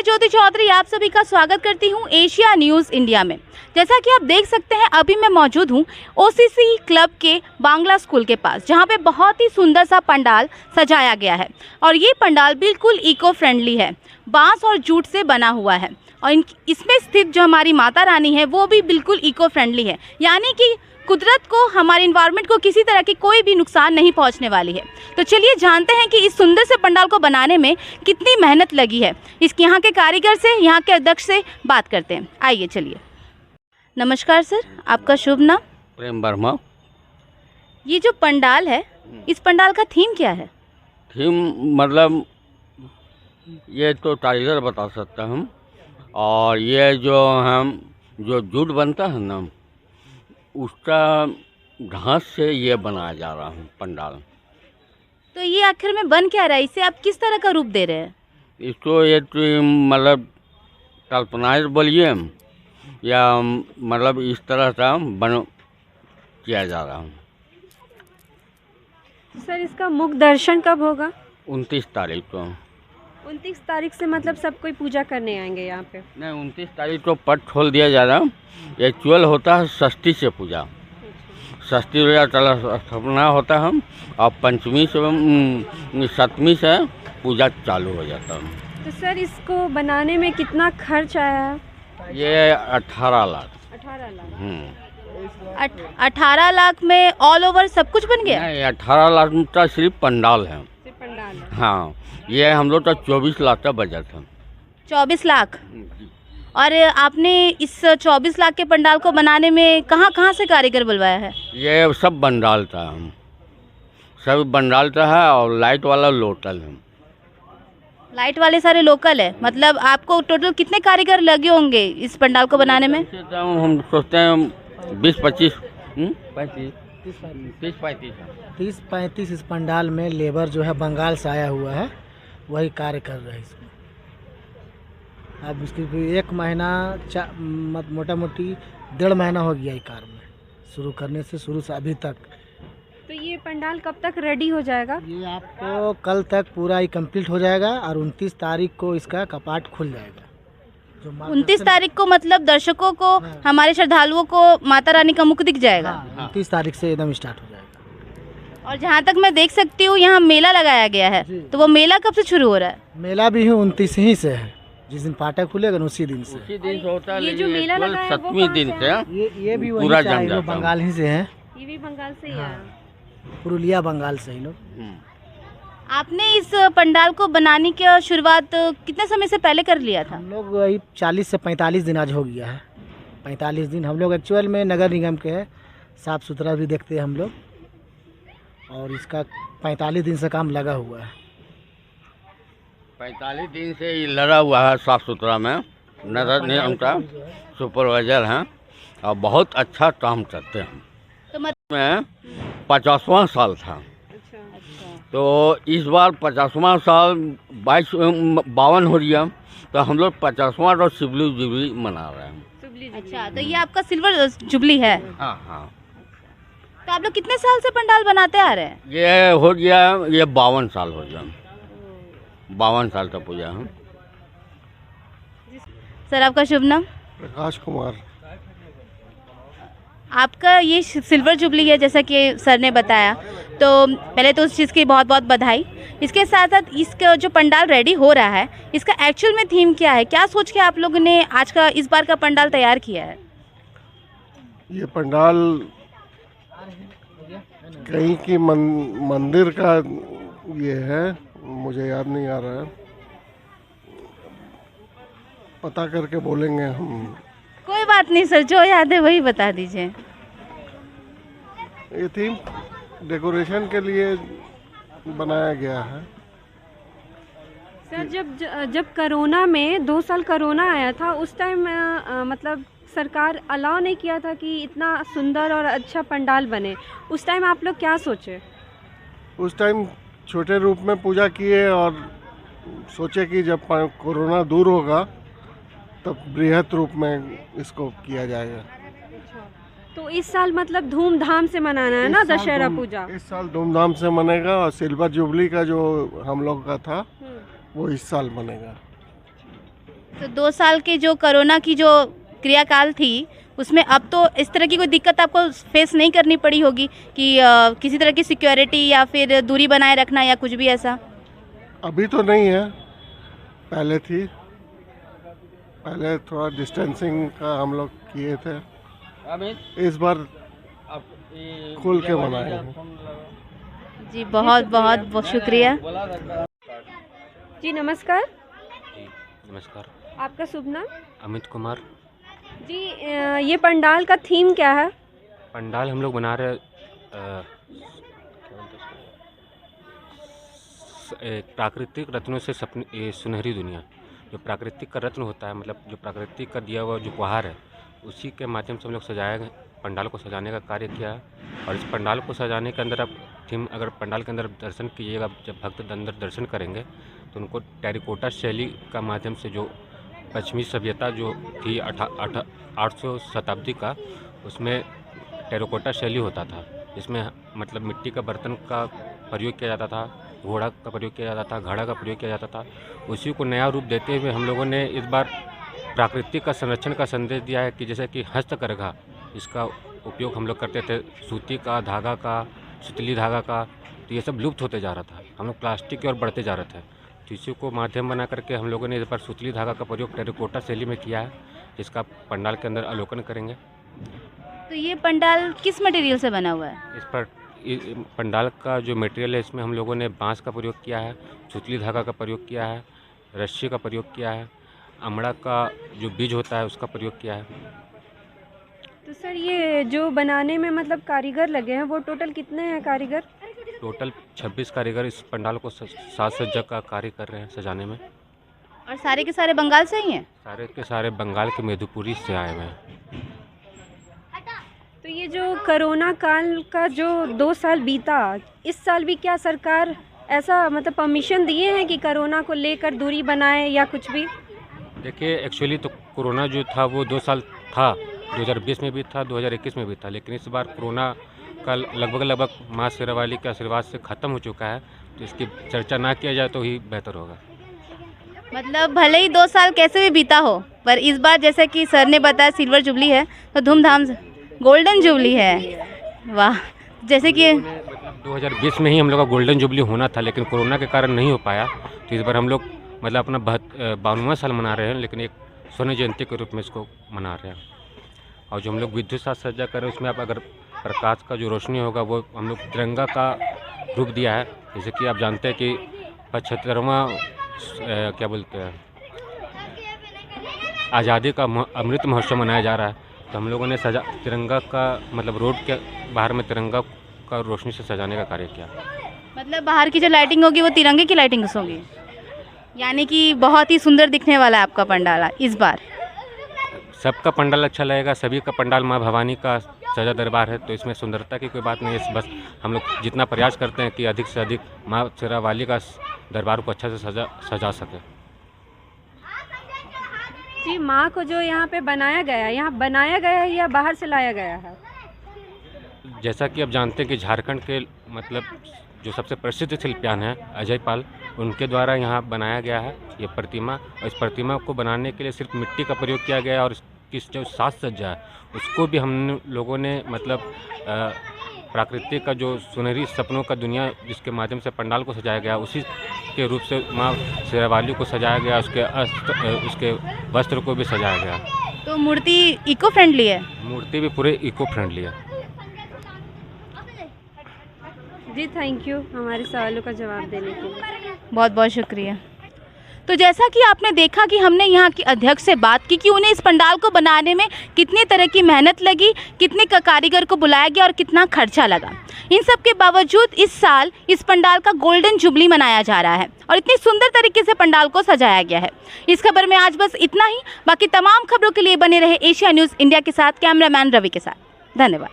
ज्योति चौधरी आप सभी का स्वागत करती हूं एशिया न्यूज़ इंडिया में। जैसा कि आप देख सकते हैं अभी मैं मौजूद हूं ओसीसी क्लब के बांग्ला स्कूल के पास, जहां पे बहुत ही सुंदर सा पंडाल सजाया गया है और ये पंडाल बिल्कुल इको फ्रेंडली है, बांस और जूट से बना हुआ है और इसमें स्थित जो हमारी माता रानी है वो भी बिल्कुल इको फ्रेंडली है, यानी कि कुदरत को, हमारे इन्वायरमेंट को किसी तरह की कोई भी नुकसान नहीं पहुंचने वाली है। तो चलिए जानते हैं कि इस सुंदर से पंडाल को बनाने में कितनी मेहनत लगी है। इसके यहाँ के कारीगर से, यहाँ के अध्यक्ष से बात करते हैं। आइए चलिए। नमस्कार सर, आपका शुभ नाम? प्रेम वर्मा। ये जो पंडाल है, इस पंडाल का थीम क्या है? थीम मतलब ये तो कारीगर बता सकता हम, और ये जो हम जो जूट बनता है ना, उसका घास से ये बनाया जा रहा है पंडाल। तो ये आखिर में बन क्या रहा है? इसे आप किस तरह का रूप दे रहे हैं? इसको ये मतलब कल्पनाएं बोलिए या मतलब इस तरह का बन किया जा रहा है। सर, इसका मुख्य दर्शन कब होगा? 29 तारीख को। 29 तारीख से मतलब सब कोई पूजा करने आएंगे यहाँ पे? नहीं, 29 तारीख को पट खोल दिया जा रहा है। एक्चुअल होता है षष्ठी से पूजा, षष्ठी स्थापना होता है और पंचमी से सप्तमी से पूजा चालू हो जाता है। तो सर, इसको बनाने में कितना खर्च आया है? ये 18 लाख। 18 लाख। 18 लाख में ऑल ओवर सब कुछ बन गया? नहीं, 18 लाख का सिर्फ पंडाल है। सिर्फ पंडाल है? हाँ, ये हम लोग का 24 लाख का बजट है। 24 लाख? और आपने इस 24 लाख के पंडाल को बनाने में कहाँ से कारीगर बुलवाया है? ये सब बंडाल था, हम सब बंडाल का है और लाइट वाला लोकल है। लाइट वाले सारे लोकल है? मतलब आपको टोटल कितने कारीगर लगे होंगे इस पंडाल को बनाने में? हम सोचते हैं 20-25 30-35 इस पंडाल में लेबर जो है बंगाल से आया हुआ है, वही कार्य कर रहे हैं इसमें। अब इसकी भी 1 महीना मोटा मोटी 1.5 महीना हो गया ये कार्य में, शुरू से अभी तक। तो ये पंडाल कब तक रेडी हो जाएगा? ये आपको कल तक पूरा ही कंप्लीट हो जाएगा और 29 तारीख को इसका कपाट खुल जाएगा। 29 तारीख को मतलब दर्शकों को, हमारे श्रद्धालुओं को माता रानी का मुख दिख जाएगा? 29 तारीख से एकदम स्टार्ट हो जाएगा। और जहाँ तक मैं देख सकती हूँ यहाँ मेला लगाया गया है, तो वो मेला कब से शुरू हो रहा है? मेला भी 29 ही से है, जिस दिन फाटक खुलेगा उसी दिन से। उसी दिन से होता है। ये जो मेला लगा है वो सप्तमी दिन से ये भी पूरा वही जम जाता है। बंगाल ही से है। ये भी बंगाल से ही है? पुरुलिया बंगाल से ही लोग। आपने इस पंडाल को बनाने की शुरुआत कितने समय से पहले कर लिया था? हम लोग वही 40 से 45 दिन आज हो गया है। 45 दिन हम लोग एक्चुअल में नगर निगम के है, साफ़ सुथरा भी देखते हैं हम लोग, और इसका 45 दिन से काम लगा हुआ है। 45 दिन से ये लगा हुआ है साफ सुथरा में। नगर निगम का सुपरवाइजर हैं और बहुत अच्छा काम करते हैं। तो में 50वां साल था। अच्छा। तो इस बार 50वां साल 52 हो गया, तो हम लोग 50वां और सिल्वर जुबली मना रहे हैं। अच्छा, तो ये आपका सिल्वर जुबली है? हाँ। तो आप लोग कितने साल से पंडाल बनाते आ रहे हैं? ये हो गया, ये 52 साल हो गया। 52 साल का पूजा है। सर, आपका शुभ नाम? प्रकाश कुमार। आपका ये सिल्वर जुबली है जैसा कि सर ने बताया, तो पहले तो उस चीज़ की बहुत बहुत बधाई। इसके साथ साथ इसका जो पंडाल रेडी हो रहा है, इसका एक्चुअल में थीम क्या है? क्या सोच के आप लोगों ने आज का इस बार का पंडाल तैयार किया है? ये पंडाल कहीं की मंदिर का ये है, मुझे याद नहीं आ रहा है, पता करके बोलेंगे हम। कोई बात नहीं सर, जो याद है वही बता दीजिए। ये थीम डेकोरेशन के लिए बनाया गया है। सर, जब कोरोना में 2 साल कोरोना आया था, उस टाइम मतलब सरकार अलाउ नहीं किया था कि इतना सुंदर और अच्छा पंडाल बने। उस टाइम आप लोग क्या सोचे? उस टाइम छोटे रूप में पूजा किए और सोचे कि जब कोरोना दूर होगा तब बृहत रूप में इसको किया जाएगा। तो इस साल मतलब धूमधाम से मनाना है ना दशहरा पूजा? इस साल धूमधाम से मनेगा और सिल्वर जुबली का जो हम लोग का था वो इस साल मनेगा। तो 2 साल के जो कोरोना की जो क्रियाकाल थी उसमें अब तो इस तरह की कोई दिक्कत आपको फेस नहीं करनी पड़ी होगी कि किसी तरह की सिक्योरिटी या फिर दूरी बनाए रखना या कुछ भी ऐसा? अभी तो नहीं है, पहले थी। पहले थोड़ा डिस्टेंसिंग का हम लोग किए थे, इस बार खुल के मनाए हैं। जी बहुत बहुत बहुत शुक्रिया। जी नमस्कार, जी नमस्कार। आपका शुभ नाम? अमित कुमार। जी ये पंडाल का थीम क्या है? पंडाल हम लोग बना रहे प्राकृतिक रत्नों से सपने ये सुनहरी दुनिया। जो प्राकृतिक का रत्न होता है, मतलब जो प्राकृतिक का दिया हुआ जो उपहार है, उसी के माध्यम से हम लोग सजाया गया पंडाल को सजाने का कार्य किया है। और इस पंडाल को सजाने के अंदर आप थीम अगर पंडाल के अंदर दर्शन कीजिएगा, जब भक्त अंदर दर्शन करेंगे तो उनको टेरिकोटा शैली का माध्यम से जो पश्चिमी सभ्यता जो थी 800 शताब्दी का, उसमें टेरिकोटा शैली होता था, जिसमें मतलब मिट्टी का बर्तन का प्रयोग किया जाता था, घोड़ा का प्रयोग किया जाता था, घड़ा का प्रयोग किया जाता था। उसी को नया रूप देते हुए हम लोगों ने इस बार प्राकृतिक का संरक्षण का संदेश दिया है कि जैसे कि हस्तकरघा, इसका उपयोग हम लोग करते थे, सूती का, धागा का, सुतली धागा का, तो ये सब लुप्त होते जा रहा था। हम लोग प्लास्टिक की ओर बढ़ते जा रहे थे, तो इसी को माध्यम बना करके हम लोगों ने इस बार सुतली धागा का प्रयोग टेरिकोटा शैली में किया है, जिसका पंडाल के अंदर अवलोकन करेंगे। तो ये पंडाल किस मटेरियल से बना हुआ है? इस पर पंडाल का जो मटेरियल है, इसमें हम लोगों ने बांस का प्रयोग किया है, सुतली धागा का प्रयोग किया है, रस्सी का प्रयोग किया है, अमड़ा का जो बीज होता है उसका प्रयोग किया है। तो सर ये जो बनाने में मतलब कारीगर लगे हैं, वो टोटल कितने हैं कारीगर? टोटल 26 कारीगर इस पंडाल को साज सज्जा का कार्य कर रहे हैं सजाने में। और सारे के सारे बंगाल से ही हैं? सारे के सारे बंगाल के मेधुपुरी से आए हुए हैं। तो ये जो कोरोना काल का जो 2 साल बीता, इस साल भी क्या सरकार ऐसा मतलब परमिशन दिए हैं कि कोरोना को लेकर दूरी बनाए या कुछ भी? देखिए एक्चुअली तो कोरोना जो था वो 2 साल था, 2020 में भी था, 2021 में भी था, लेकिन इस बार कोरोना का लगभग माँ शेरावाली के आशीर्वाद से ख़त्म हो चुका है, तो इसकी चर्चा ना किया जाए तो ही बेहतर होगा। मतलब भले ही 2 साल कैसे भी बीता हो, पर इस बार जैसे कि सर ने बताया सिल्वर जुबली है, तो धूमधाम से गोल्डन जुबली है। वाह, जैसे कि 2020 में ही हम लोग का गोल्डन जुबली होना था, लेकिन कोरोना के कारण नहीं हो पाया, तो इस बार हम लोग मतलब अपना 52वां साल मना रहे हैं, लेकिन एक स्वर्ण जयंती के रूप में इसको मना रहे हैं। और जो हम लोग विद्युत साज सज्जा कर रहे हैं, उसमें आप अगर प्रकाश का जो रोशनी होगा वो हम लोग तिरंगा का रूप दिया है। जैसे कि आप जानते हैं कि 75वां क्या बोलते हैं आज़ादी का अमृत महोत्सव मनाया जा रहा है, तो हम लोगों ने तिरंगा का मतलब रोड के बाहर में तिरंगा का रोशनी से सजाने का कार्य किया। मतलब बाहर की जो लाइटिंग होगी वो तिरंगे की लाइटिंग होगी, यानी कि बहुत ही सुंदर दिखने वाला है आपका पंडाल इस बार। सबका पंडाल अच्छा लगेगा, सभी का पंडाल माँ भवानी का सजा दरबार है, तो इसमें सुंदरता की कोई बात नहीं है। बस हम लोग जितना प्रयास करते हैं कि अधिक से अधिक माँ शेरावाली का दरबार को अच्छा से सजा सके। जी माँ को जो यहाँ पे बनाया गया है, यहाँ बनाया गया है या बाहर से लाया गया है? जैसा कि आप जानते हैं कि झारखंड के मतलब जो सबसे प्रसिद्ध शिल्पियान हैं अजय पाल, उनके द्वारा यहाँ बनाया गया है ये प्रतिमा। और इस प्रतिमा को बनाने के लिए सिर्फ मिट्टी का प्रयोग किया गया है, और इसकी जो साज सज्जा है उसको भी हम लोगों ने मतलब प्राकृतिक का जो सुनहरी सपनों का दुनिया जिसके माध्यम से पंडाल को सजाया गया, उसी के रूप से माँ शेरावाली को सजाया गया, उसके वस्त्र को भी सजाया गया। तो मूर्ति इको फ्रेंडली है? मूर्ति भी पूरे इको फ्रेंडली है। जी थैंक यू हमारे सवालों का जवाब देने के लिए। बहुत बहुत शुक्रिया। तो जैसा कि आपने देखा कि हमने यहाँ की अध्यक्ष से बात की कि उन्हें इस पंडाल को बनाने में कितनी तरह की मेहनत लगी, कितने कारीगर को बुलाया गया और कितना खर्चा लगा। इन सब के बावजूद इस साल इस पंडाल का गोल्डन जुबली मनाया जा रहा है और इतनी सुंदर तरीके से पंडाल को सजाया गया है। इस खबर में आज बस इतना ही। बाकी तमाम खबरों के लिए बने रहे एशिया न्यूज़ इंडिया के साथ। कैमरामैन रवि के साथ। धन्यवाद।